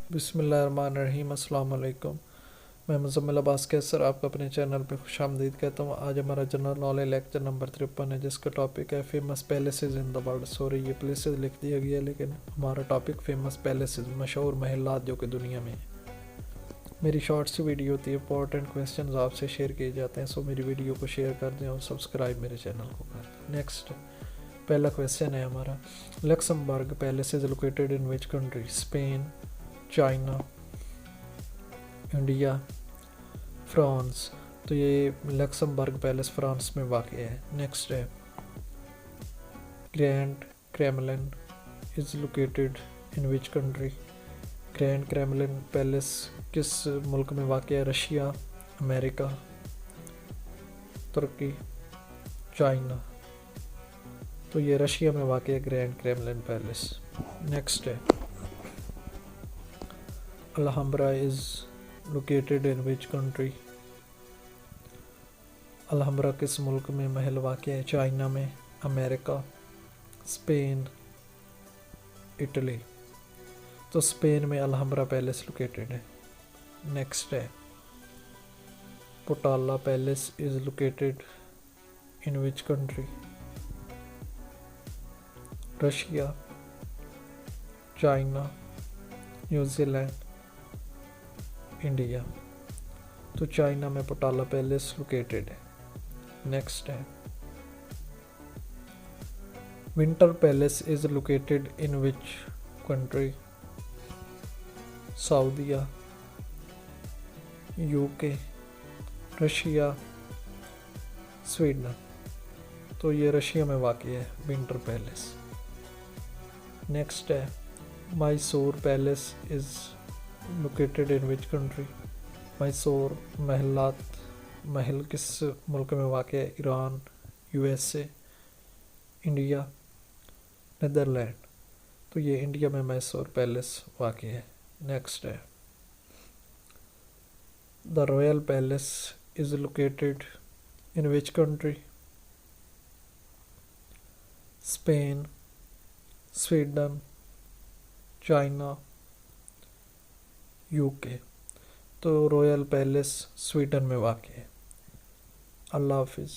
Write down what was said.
बिस्मिल्लाहिर्रहमानिर्रहीम। अस्सलाम वालेकुम। मैं मुज़म्मिल अब्बास कैसर आपका अपने चैनल पे खुशामदीद कहता हूँ। आज हमारा जनरल नॉलेज लेक्चर नंबर 53 है, जिसका टॉपिक है famous palaces in the world. Sorry, ये प्लेसेस लिख दिया गया, लेकिन हमारा टॉपिक फेमस पैलेसेस, मशहूर महलात जो कि दुनिया में है। मेरी शॉर्ट सी वीडियो होती है, इंपॉर्टेंट क्वेश्चन आपसे शेयर किए जाते हैं। सो मेरी वीडियो को शेयर कर दें और सब्सक्राइब मेरे चैनल को कर दें। नेक्स्ट पहला क्वेश्चन है हमारा, Luxembourg palace is located in which country? Spain, China, India, France. तो ये लक्समबर्ग पैलेस फ्रांस में वाक़ है। नेक्स्ट है, grand Kremlin is located in which country? Grand Kremlin palace किस मुल्क में वाक़ है? रशिया, अमेरिका, तुर्की, चाइना। तो ये रशिया में वाक़ है ग्रैंड क्रेमलिन पैलेस। नेक्स्ट है, Alhambra is located in which country? Alhambra किस मुल्क में महल वाक़ है? चाइना में, अमेरिका, स्पेन, इटली। तो स्पेन में अलहम्ब्रा पैलेस लोकेटेड है। नेक्स्ट है, Potala palace is located in which country? Russia, China, न्यूजीलैंड, इंडिया। तो चाइना में पोटाला पैलेस लोकेटेड है। नेक्स्ट है, winter palace is located in which country? Saudia, UK, Russia, Sweden. तो ये Russia में वाक़ है विंटर पैलेस। नेक्स्ट है, Mysore palace is located in which country? Mysore महल किस मुल्क में वाक़ है? Iran, USA, India, Netherland. तो ये इंडिया में मैसूर पैलेस वाक़ है। नेक्स्ट है, the royal palace is located in which country? Spain, Sweden, China, UK. तो रॉयल पैलेस स्वीडन में वाक़ है। अल्लाह हाफिज़।